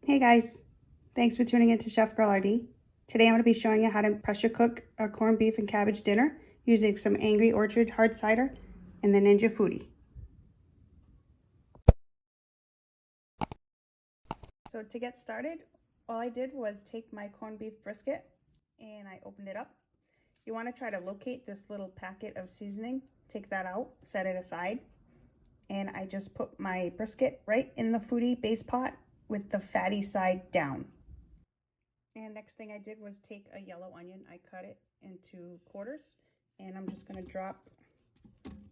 Hey guys, thanks for tuning in to Chef Girl RD. Today I'm going to be showing you how to pressure cook a corned beef and cabbage dinner using some Angry Orchard Hard Cider and the Ninja Foodi. So to get started, all I did was take my corned beef brisket and I opened it up. You want to try to locate this little packet of seasoning, take that out, set it aside, and I just put my brisket right in the Foodi Base Pot with the fatty side down. And next thing I did was take a yellow onion, I cut it into quarters, and I'm just going to drop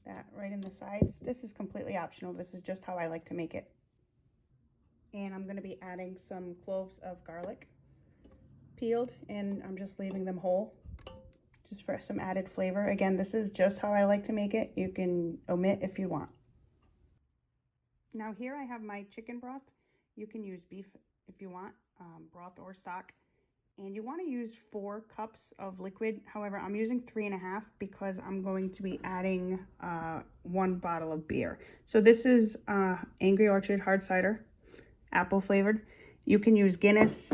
that right in the sides. This is completely optional, this is just how I like to make it. And I'm going to be adding some cloves of garlic, peeled, and I'm just leaving them whole, just for some added flavor. Again, this is just how I like to make it. You can omit if you want. Now here I have my chicken broth. You can use beef if you want, broth or stock. And you want to use 4 cups of liquid. However, I'm using 3.5 because I'm going to be adding 1 bottle of beer. So this is Angry Orchard Hard Cider, apple flavored. You can use Guinness.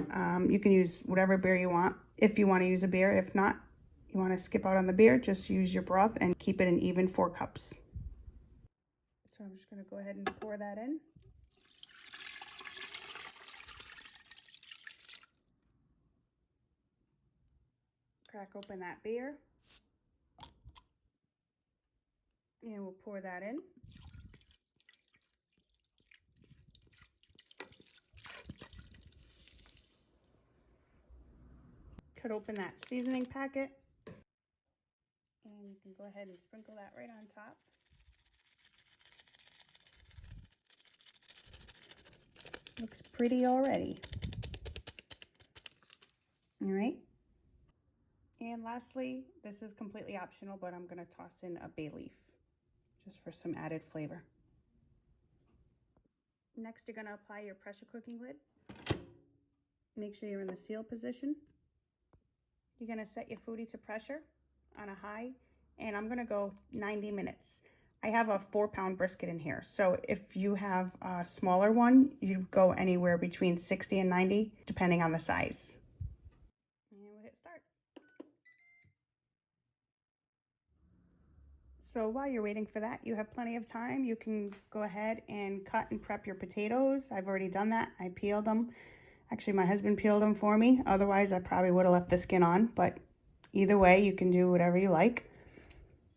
You can use whatever beer you want if you want to use a beer. If not, you want to skip out on the beer, just use your broth and keep it an even 4 cups. So I'm just going to go ahead and pour that in. Crack open that beer, and we'll pour that in. Cut open that seasoning packet, and you can go ahead and sprinkle that right on top. Looks pretty already. All right. And lastly, this is completely optional, but I'm going to toss in a bay leaf just for some added flavor. Next, you're going to apply your pressure cooking lid. Make sure you're in the seal position. You're going to set your Foodi to pressure on a high, and I'm going to go 90 minutes. I have a 4-pound brisket in here, so if you have a smaller one, you go anywhere between 60 and 90, depending on the size. So while you're waiting for that, you have plenty of time. You can go ahead and cut and prep your potatoes. I've already done that. I peeled them. Actually, my husband peeled them for me. Otherwise, I probably would have left the skin on, but either way, you can do whatever you like.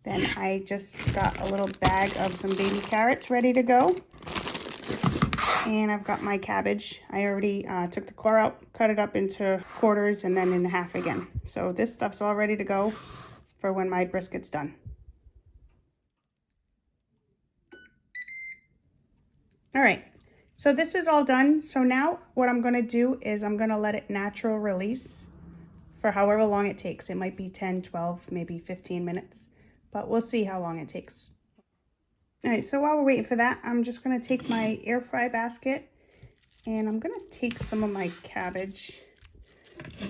Then I just got a little bag of some baby carrots ready to go. And I've got my cabbage. I already took the core out, cut it up into quarters, and then in half again. So this stuff's all ready to go for when my brisket's done. All right, so this is all done. So now what I'm gonna do is I'm gonna let it natural release for however long it takes. It might be 10, 12, maybe 15 minutes, but we'll see how long it takes. All right, so while we're waiting for that, I'm just gonna take my air fry basket and I'm gonna take some of my cabbage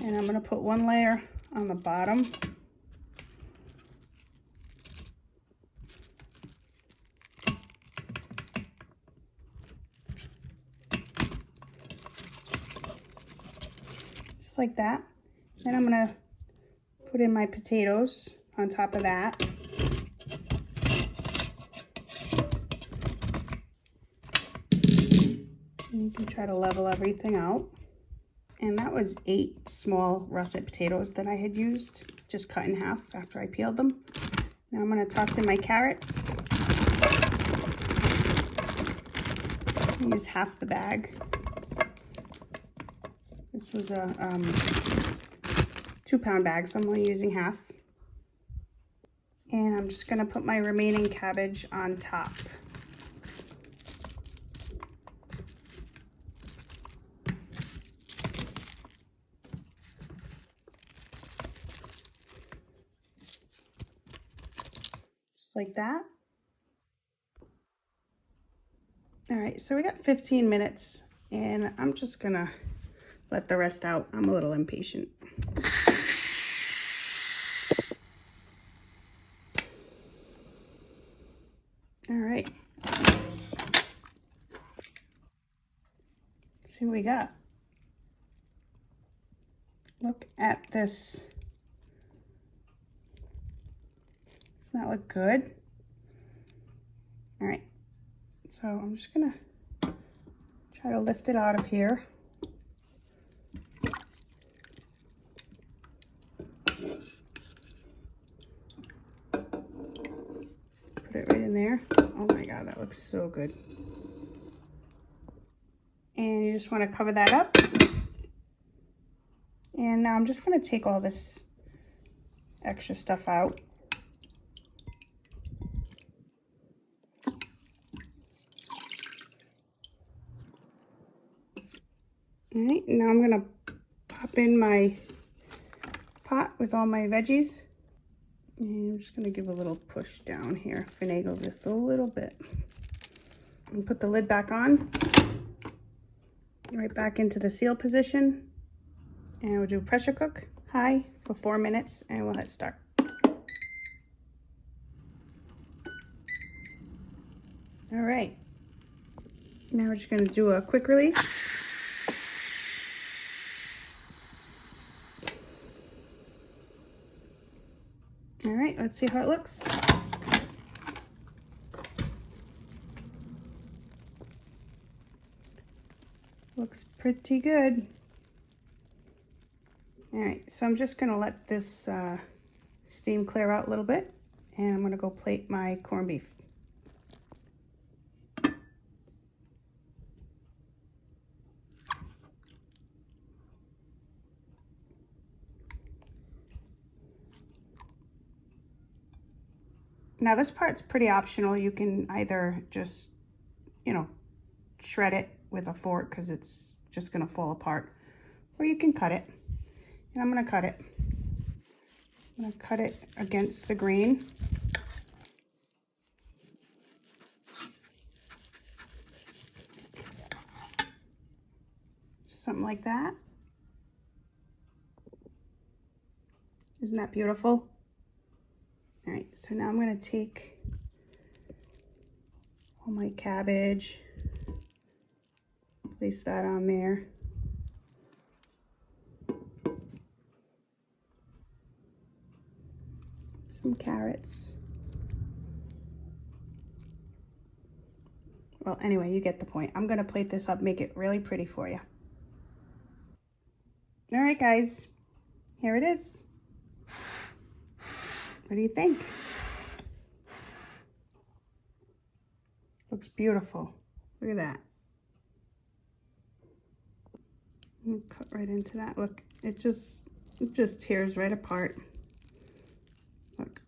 and I'm gonna put 1 layer on the bottom. Like that. Then I'm gonna put in my potatoes on top of that. And you can try to level everything out. And that was 8 small russet potatoes that I had used, just cut in half after I peeled them. Now I'm gonna toss in my carrots. Use half the bag. This was a 2-pound bag, so I'm only using half. And I'm just gonna put my remaining cabbage on top. Just like that. All right, so we got 15 minutes and I'm just gonna let the rest out. I'm a little impatient. All right. See what we got. Look at this. Doesn't that look good? All right, so I'm just gonna try to lift it out of here. Put it right in there. Oh my God, that looks so good. And you just want to cover that up. And now I'm just going to take all this extra stuff out. All right, now I'm going to pop in my pot with all my veggies. And I'm just going to give a little push down here, finagle this a little bit. And put the lid back on. Right back into the seal position. And we'll do pressure cook high for 4 minutes and we'll hit start. All right, now we're just gonna do a quick release. All right, let's see how it looks. Looks pretty good. All right, so I'm just gonna let this steam clear out a little bit, and I'm gonna go plate my corned beef. Now this part's pretty optional. You can either just, shred it with a fork because it's just gonna fall apart, or you can cut it. And I'm gonna cut it. I'm gonna cut it against the grain. Something like that. Isn't that beautiful? All right, so now I'm gonna take all my cabbage, place that on there. Some carrots. Well, anyway, you get the point. I'm gonna plate this up, make it really pretty for you. All right, guys, here it is. What do you think? Looks beautiful. Look at that. Cut right into that. Look, it just tears right apart. Look,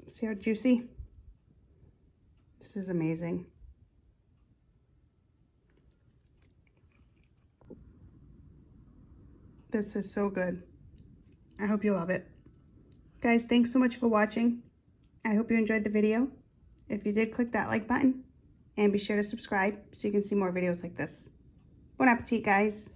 see how juicy? This is amazing. This is so good. I hope you love it. Guys, thanks so much for watching. I hope you enjoyed the video. If you did, click that like button and be sure to subscribe so you can see more videos like this. Bon appetit, guys.